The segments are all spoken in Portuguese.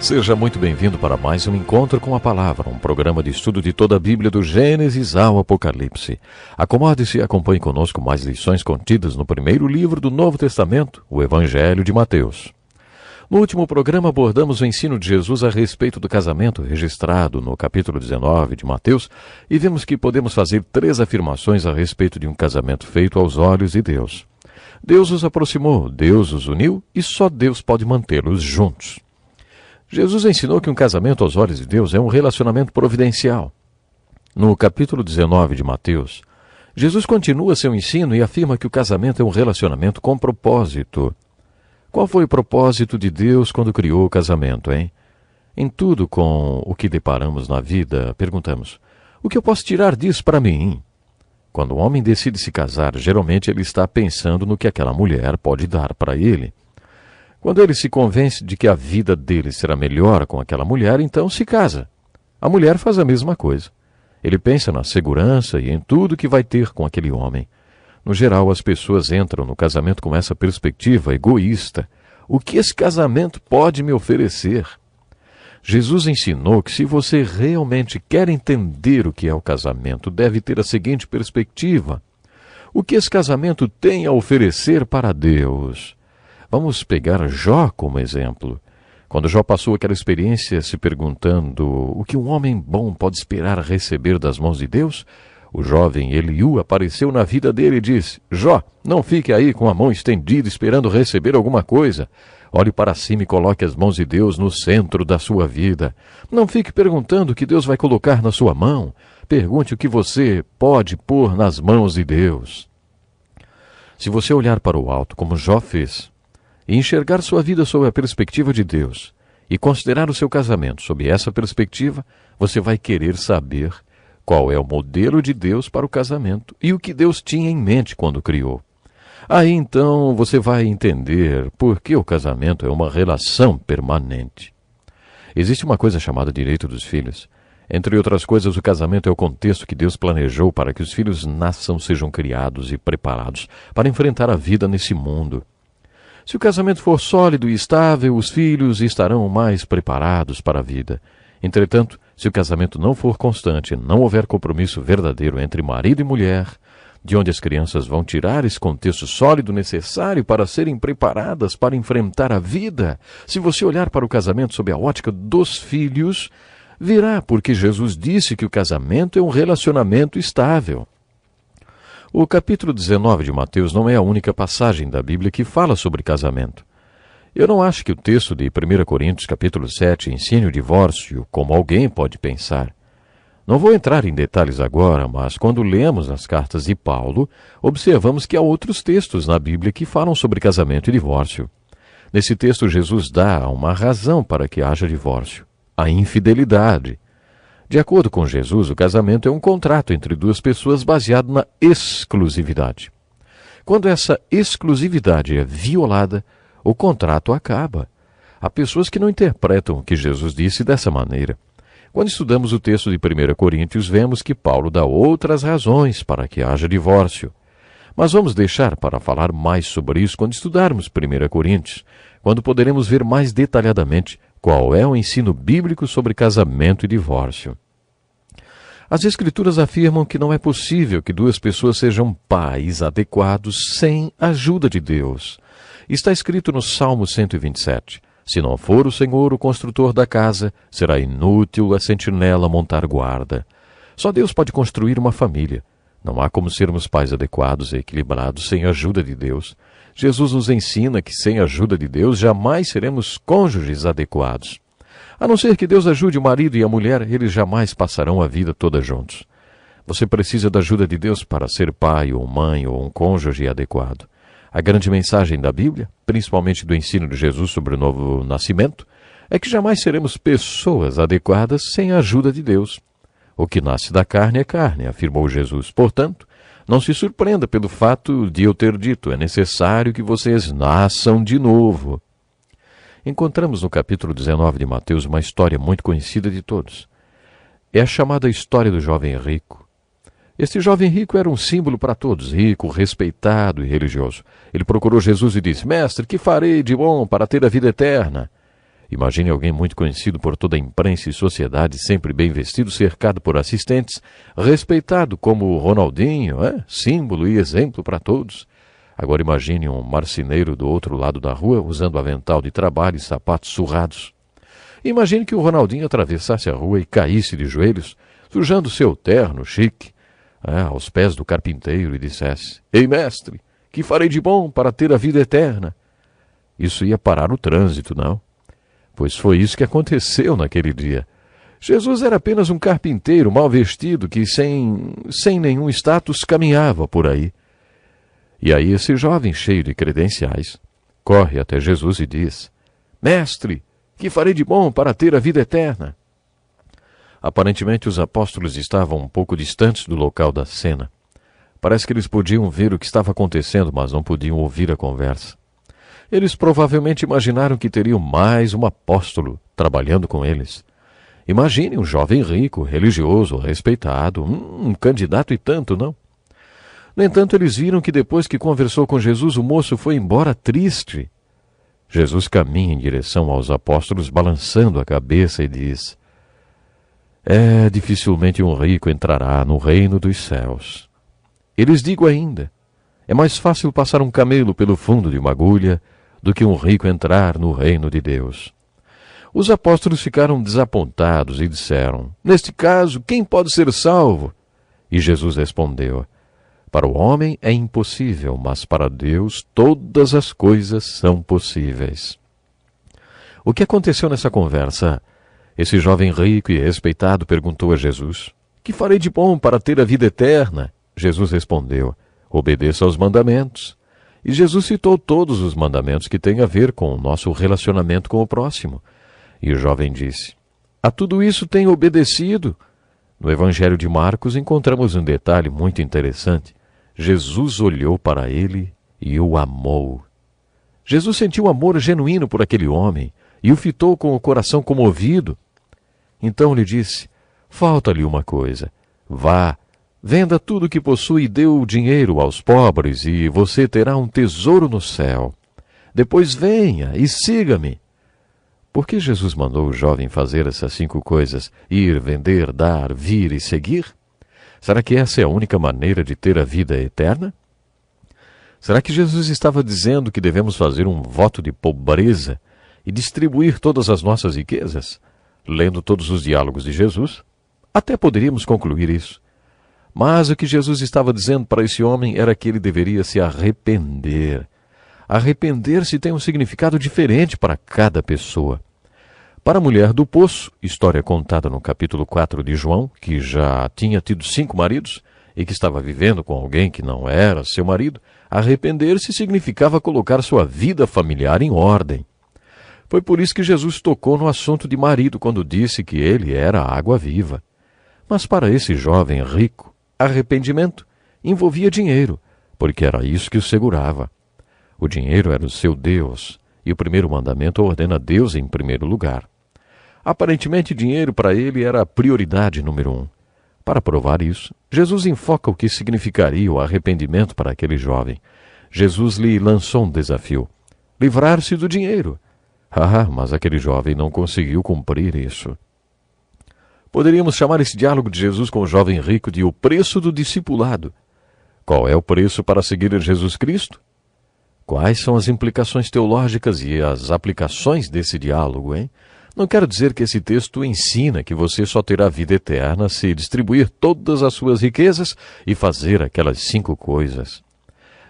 Seja muito bem-vindo para mais um Encontro com a Palavra, um programa de estudo de toda a Bíblia do Gênesis ao Apocalipse. Acomode-se e acompanhe conosco mais lições contidas no primeiro livro do Novo Testamento, o Evangelho de Mateus. No último programa abordamos o ensino de Jesus a respeito do casamento registrado no capítulo 19 de Mateus e vimos que podemos fazer 3 afirmações a respeito de um casamento feito aos olhos de Deus. Deus os aproximou, Deus os uniu e só Deus pode mantê-los juntos. Jesus ensinou que um casamento aos olhos de Deus é um relacionamento providencial. No capítulo 19 de Mateus, Jesus continua seu ensino e afirma que o casamento é um relacionamento com propósito. Qual foi o propósito de Deus quando criou o casamento, hein? Em tudo com o que deparamos na vida, perguntamos, o que eu posso tirar disso para mim? Quando o homem decide se casar, geralmente ele está pensando no que aquela mulher pode dar para ele. Quando ele se convence de que a vida dele será melhor com aquela mulher, então se casa. A mulher faz a mesma coisa. Ele pensa na segurança e em tudo que vai ter com aquele homem. No geral, as pessoas entram no casamento com essa perspectiva egoísta. O que esse casamento pode me oferecer? Jesus ensinou que se você realmente quer entender o que é o casamento, deve ter a seguinte perspectiva. O que esse casamento tem a oferecer para Deus? Vamos pegar Jó como exemplo. Quando Jó passou aquela experiência se perguntando o que um homem bom pode esperar receber das mãos de Deus, o jovem Eliú apareceu na vida dele e disse, Jó, não fique aí com a mão estendida esperando receber alguma coisa. Olhe para cima e coloque as mãos de Deus no centro da sua vida. Não fique perguntando o que Deus vai colocar na sua mão. Pergunte o que você pode pôr nas mãos de Deus. Se você olhar para o alto como Jó fez, e enxergar sua vida sob a perspectiva de Deus, e considerar o seu casamento sob essa perspectiva, você vai querer saber qual é o modelo de Deus para o casamento e o que Deus tinha em mente quando criou. Aí então você vai entender por que o casamento é uma relação permanente. Existe uma coisa chamada direito dos filhos. Entre outras coisas, o casamento é o contexto que Deus planejou para que os filhos nasçam, sejam criados e preparados para enfrentar a vida nesse mundo. Se o casamento for sólido e estável, os filhos estarão mais preparados para a vida. Entretanto, se o casamento não for constante, não houver compromisso verdadeiro entre marido e mulher, de onde as crianças vão tirar esse contexto sólido necessário para serem preparadas para enfrentar a vida? Se você olhar para o casamento sob a ótica dos filhos, verá porque Jesus disse que o casamento é um relacionamento estável. O capítulo 19 de Mateus não é a única passagem da Bíblia que fala sobre casamento. Eu não acho que o texto de 1 Coríntios capítulo 7 ensine o divórcio como alguém pode pensar. Não vou entrar em detalhes agora, mas quando lemos as cartas de Paulo, observamos que há outros textos na Bíblia que falam sobre casamento e divórcio. Nesse texto, Jesus dá uma razão para que haja divórcio: a infidelidade. De acordo com Jesus, o casamento é um contrato entre duas pessoas baseado na exclusividade. Quando essa exclusividade é violada, o contrato acaba. Há pessoas que não interpretam o que Jesus disse dessa maneira. Quando estudamos o texto de 1 Coríntios, vemos que Paulo dá outras razões para que haja divórcio. Mas vamos deixar para falar mais sobre isso quando estudarmos 1 Coríntios, quando poderemos ver mais detalhadamente qual é o ensino bíblico sobre casamento e divórcio. As Escrituras afirmam que não é possível que duas pessoas sejam pais adequados sem a ajuda de Deus. Está escrito no Salmo 127, se não for o Senhor o construtor da casa, será inútil a sentinela montar guarda. Só Deus pode construir uma família. Não há como sermos pais adequados e equilibrados sem a ajuda de Deus. Jesus nos ensina que sem a ajuda de Deus jamais seremos cônjuges adequados. A não ser que Deus ajude o marido e a mulher, eles jamais passarão a vida toda juntos. Você precisa da ajuda de Deus para ser pai ou mãe ou um cônjuge adequado. A grande mensagem da Bíblia, principalmente do ensino de Jesus sobre o novo nascimento, é que jamais seremos pessoas adequadas sem a ajuda de Deus. O que nasce da carne é carne, afirmou Jesus. Portanto, não se surpreenda pelo fato de eu ter dito, é necessário que vocês nasçam de novo. Encontramos no capítulo 19 de Mateus uma história muito conhecida de todos. É a chamada história do jovem rico. Este jovem rico era um símbolo para todos, rico, respeitado e religioso. Ele procurou Jesus e disse, Mestre, que farei de bom para ter a vida eterna? Imagine alguém muito conhecido por toda a imprensa e sociedade, sempre bem vestido, cercado por assistentes, respeitado como Ronaldinho, símbolo e exemplo para todos. Agora imagine um marceneiro do outro lado da rua, usando avental de trabalho e sapatos surrados. Imagine que o Ronaldinho atravessasse a rua e caísse de joelhos, sujando seu terno chique, aos pés do carpinteiro, e dissesse: "Ei, mestre, que farei de bom para ter a vida eterna?" Isso ia parar o trânsito, não? Pois foi isso que aconteceu naquele dia. Jesus era apenas um carpinteiro mal vestido que, sem nenhum status, caminhava por aí. E aí esse jovem cheio de credenciais corre até Jesus e diz: "Mestre, que farei de bom para ter a vida eterna?" Aparentemente os apóstolos estavam um pouco distantes do local da cena. Parece que eles podiam ver o que estava acontecendo, mas não podiam ouvir a conversa. Eles provavelmente imaginaram que teriam mais um apóstolo trabalhando com eles. Imagine um jovem rico, religioso, respeitado, um candidato e tanto, não? No entanto, eles viram que depois que conversou com Jesus, o moço foi embora triste. Jesus caminha em direção aos apóstolos, balançando a cabeça, e diz: dificilmente um rico entrará no reino dos céus. E lhes digo ainda, é mais fácil passar um camelo pelo fundo de uma agulha do que um rico entrar no reino de Deus. Os apóstolos ficaram desapontados e disseram: "Neste caso, quem pode ser salvo?" E Jesus respondeu: "Para o homem é impossível, mas para Deus todas as coisas são possíveis." O que aconteceu nessa conversa? Esse jovem rico e respeitado perguntou a Jesus: "Que farei de bom para ter a vida eterna?" Jesus respondeu: "Obedeça aos mandamentos." E Jesus citou todos os mandamentos que têm a ver com o nosso relacionamento com o próximo. E o jovem disse: "A tudo isso tenho obedecido." No Evangelho de Marcos encontramos um detalhe muito interessante. Jesus olhou para ele e o amou. Jesus sentiu amor genuíno por aquele homem e o fitou com o coração comovido. Então lhe disse: "Falta-lhe uma coisa. Vá, venda tudo o que possui e dê o dinheiro aos pobres, e você terá um tesouro no céu. Depois venha e siga-me." Por que Jesus mandou o jovem fazer essas 5 coisas? Ir, vender, dar, vir e seguir? Será que essa é a única maneira de ter a vida eterna? Será que Jesus estava dizendo que devemos fazer um voto de pobreza e distribuir todas as nossas riquezas? Lendo todos os diálogos de Jesus, até poderíamos concluir isso. Mas o que Jesus estava dizendo para esse homem era que ele deveria se arrepender. Arrepender-se tem um significado diferente para cada pessoa. Para a mulher do poço, história contada no capítulo 4 de João, que já tinha tido 5 maridos e que estava vivendo com alguém que não era seu marido, arrepender-se significava colocar sua vida familiar em ordem. Foi por isso que Jesus tocou no assunto de marido quando disse que ele era a água viva. Mas para esse jovem rico, arrependimento envolvia dinheiro, porque era isso que o segurava. O dinheiro era o seu Deus, e o primeiro mandamento ordena Deus em primeiro lugar. Aparentemente, dinheiro para ele era a prioridade número 1. Para provar isso, Jesus enfoca o que significaria o arrependimento para aquele jovem. Jesus lhe lançou um desafio: livrar-se do dinheiro. Mas aquele jovem não conseguiu cumprir isso. Poderíamos chamar esse diálogo de Jesus com o jovem rico de o preço do discipulado. Qual é o preço para seguir Jesus Cristo? Quais são as implicações teológicas e as aplicações desse diálogo, hein? Não quero dizer que esse texto ensina que você só terá vida eterna se distribuir todas as suas riquezas e fazer aquelas 5 coisas.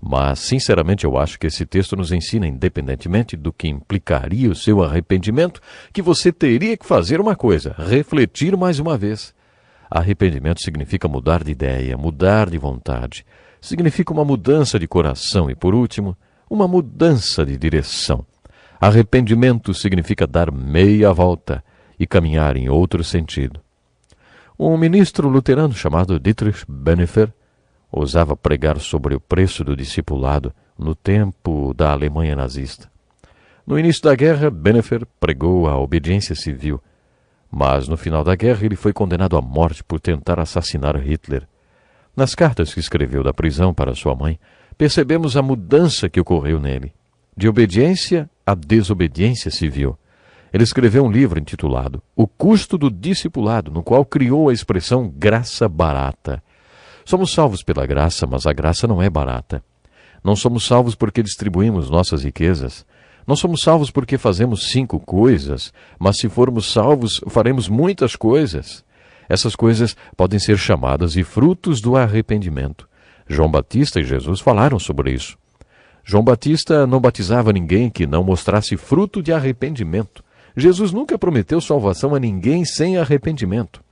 Mas, sinceramente, eu acho que esse texto nos ensina, independentemente do que implicaria o seu arrependimento, que você teria que fazer uma coisa: refletir mais uma vez. Arrependimento significa mudar de ideia, mudar de vontade. Significa uma mudança de coração e, por último, uma mudança de direção. Arrependimento significa dar meia volta e caminhar em outro sentido. Um ministro luterano chamado Dietrich Bonhoeffer ousava pregar sobre o preço do discipulado no tempo da Alemanha nazista. No início da guerra, Bonhoeffer pregou a obediência civil, mas no final da guerra ele foi condenado à morte por tentar assassinar Hitler. Nas cartas que escreveu da prisão para sua mãe, percebemos a mudança que ocorreu nele, de obediência à desobediência civil. Ele escreveu um livro intitulado O Custo do Discipulado, no qual criou a expressão graça barata. Somos salvos pela graça, mas a graça não é barata. Não somos salvos porque distribuímos nossas riquezas. Não somos salvos porque fazemos 5 coisas, mas se formos salvos, faremos muitas coisas. Essas coisas podem ser chamadas de frutos do arrependimento. João Batista e Jesus falaram sobre isso. João Batista não batizava ninguém que não mostrasse fruto de arrependimento. Jesus nunca prometeu salvação a ninguém sem arrependimento.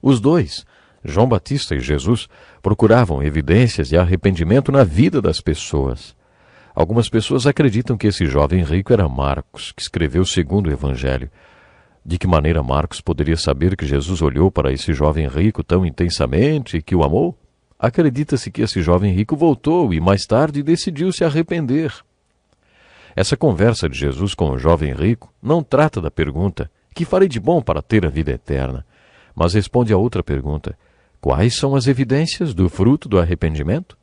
Os dois, João Batista e Jesus, procuravam evidências de arrependimento na vida das pessoas. Algumas pessoas acreditam que esse jovem rico era Marcos, que escreveu o 2º Evangelho. De que maneira Marcos poderia saber que Jesus olhou para esse jovem rico tão intensamente e que o amou? Acredita-se que esse jovem rico voltou e mais tarde decidiu se arrepender. Essa conversa de Jesus com o jovem rico não trata da pergunta: que farei de bom para ter a vida eterna? Mas responde a outra pergunta: quais são as evidências do fruto do arrependimento?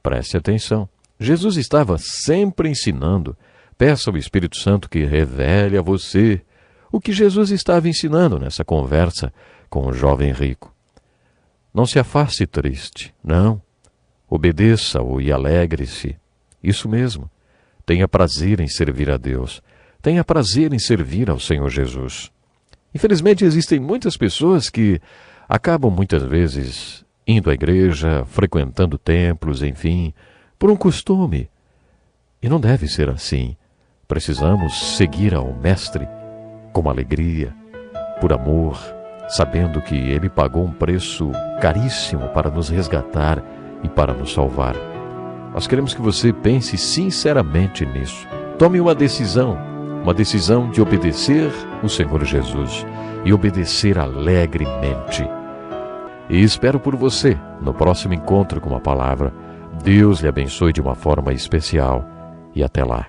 Preste atenção. Jesus estava sempre ensinando. Peça ao Espírito Santo que revele a você o que Jesus estava ensinando nessa conversa com o jovem rico. Não se afaste triste, não. Obedeça-o e alegre-se. Isso mesmo. Tenha prazer em servir a Deus. Tenha prazer em servir ao Senhor Jesus. Infelizmente, existem muitas pessoas que acabam muitas vezes indo à igreja, frequentando templos, enfim, por um costume. E não deve ser assim. Precisamos seguir ao Mestre com alegria, por amor, sabendo que Ele pagou um preço caríssimo para nos resgatar e para nos salvar. Nós queremos que você pense sinceramente nisso. Tome uma decisão de obedecer o Senhor Jesus e obedecer alegremente. E espero por você no próximo encontro com a palavra. Deus lhe abençoe de uma forma especial e até lá.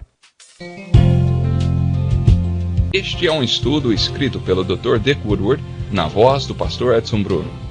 Este é um estudo escrito pelo Dr. Dick Woodward, na voz do pastor Edson Bruno.